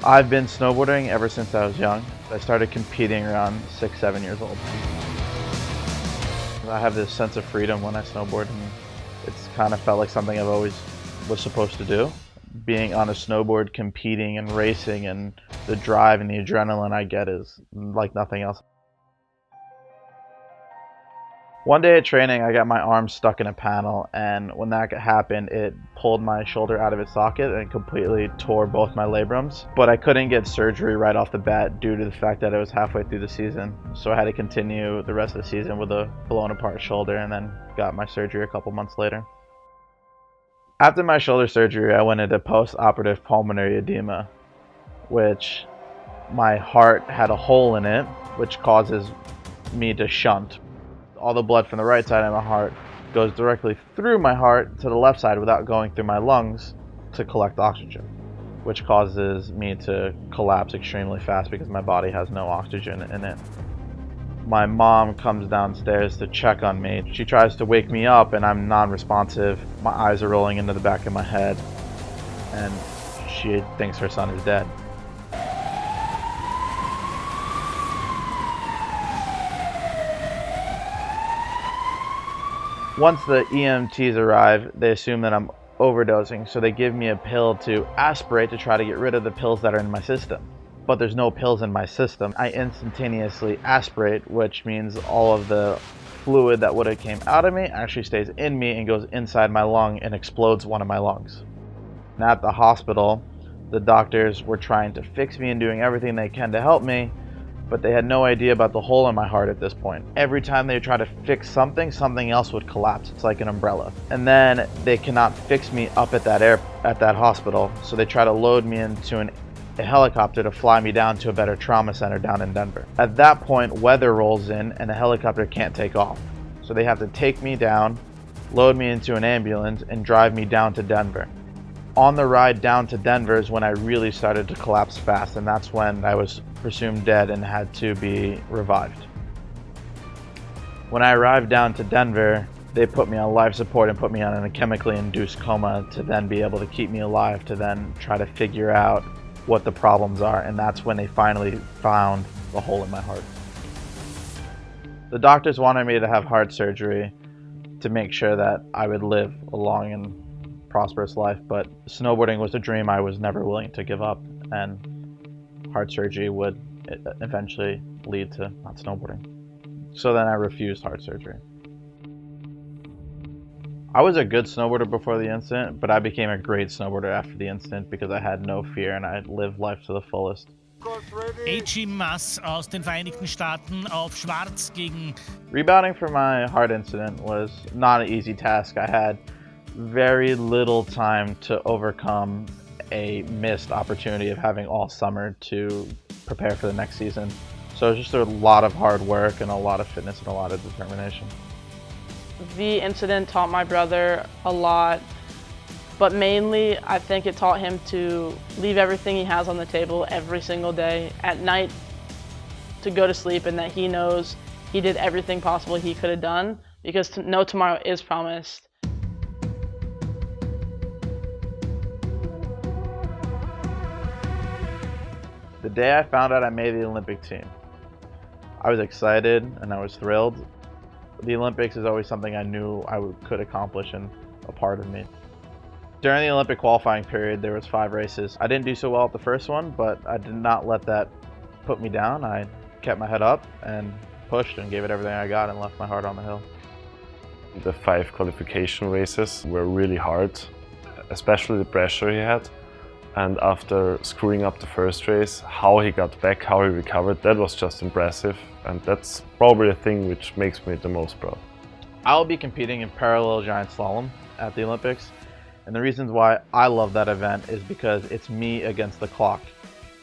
I've been snowboarding ever since I was young. I started competing around 6, 7 years old. I have this sense of freedom when I snowboard, and it's kind of felt like something I've always was supposed to do. Being on a snowboard, competing and racing, and the drive and the adrenaline I get is like nothing else. One day at training, I got my arm stuck in a panel, and when that happened, it pulled my shoulder out of its socket and completely tore both my labrums. But I couldn't get surgery right off the bat due to the fact that it was halfway through the season. So I had to continue the rest of the season with a blown apart shoulder, and then got my surgery a couple months later. After my shoulder surgery, I went into postoperative pulmonary edema, which my heart had a hole in it, which causes me to shunt. All the blood from the right side of my heart goes directly through my heart to the left side without going through my lungs to collect oxygen, which causes me to collapse extremely fast because my body has no oxygen in it. My mom comes downstairs to check on me. She tries to wake me up and I'm non-responsive. My eyes are rolling into the back of my head and she thinks her son is dead. Once the EMTs arrive, they assume that I'm overdosing, so they give me a pill to aspirate to try to get rid of the pills that are in my system. But there's no pills in my system. I instantaneously aspirate, which means all of the fluid that would have came out of me actually stays in me and goes inside my lung and explodes one of my lungs. And at the hospital, the doctors were trying to fix me and doing everything they can to help me, but they had no idea about the hole in my heart at this point. Every time they try to fix something, something else would collapse. It's like an umbrella. And then they cannot fix me up at that hospital, so they try to load me into a helicopter to fly me down to a better trauma center down in Denver. At that point, weather rolls in and the helicopter can't take off. So they have to take me down, load me into an ambulance, and drive me down to Denver. On the ride down to Denver is when I really started to collapse fast, and that's when I was presumed dead and had to be revived. When I arrived down to Denver, they put me on life support and put me on a chemically induced coma to then be able to keep me alive, to then try to figure out what the problems are, and that's when they finally found the hole in my heart. The doctors wanted me to have heart surgery to make sure that I would live a long and prosperous life, but snowboarding was a dream I was never willing to give up, and heart surgery would eventually lead to not snowboarding. So then I refused heart surgery. I was a good snowboarder before the incident, but I became a great snowboarder after the incident because I had no fear and I lived life to the fullest. Muss aus den Vereinigten Staaten auf Schwarz gegen... Rebounding from my heart incident was not an easy task. I had very little time to overcome a missed opportunity of having all summer to prepare for the next season. So it's just a lot of hard work and a lot of fitness and a lot of determination. The incident taught my brother a lot, but mainly I think it taught him to leave everything he has on the table every single day at night to go to sleep, and that he knows he did everything possible he could have done, because no tomorrow is promised. The day I found out I made the Olympic team, I was excited and I was thrilled. The Olympics is always something I knew I could accomplish and a part of me. During the Olympic qualifying period, there was 5 races. I didn't do so well at the first one, but I did not let that put me down. I kept my head up and pushed and gave it everything I got and left my heart on the hill. The 5 qualification races were really hard, especially the pressure he had. And after screwing up the first race, how he got back, how he recovered, that was just impressive. And that's probably the thing which makes me the most proud. I'll be competing in parallel giant slalom at the Olympics. And the reasons why I love that event is because it's me against the clock.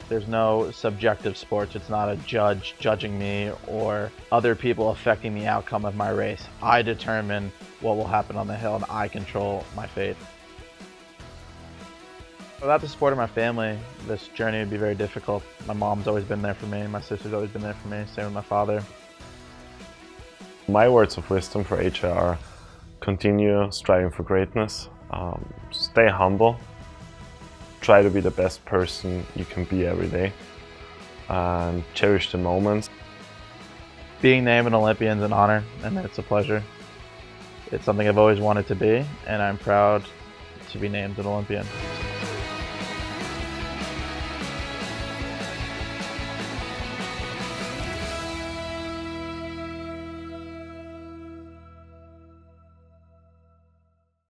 There's no subjective sports. It's not a judge judging me or other people affecting the outcome of my race. I determine what will happen on the hill and I control my fate. Without the support of my family, this journey would be very difficult. My mom's always been there for me, my sister's always been there for me, same with my father. My words of wisdom for HI are: continue striving for greatness, stay humble, try to be the best person you can be every day and cherish the moments. Being named an Olympian is an honor, and it's a pleasure. It's something I've always wanted to be, and I'm proud to be named an Olympian.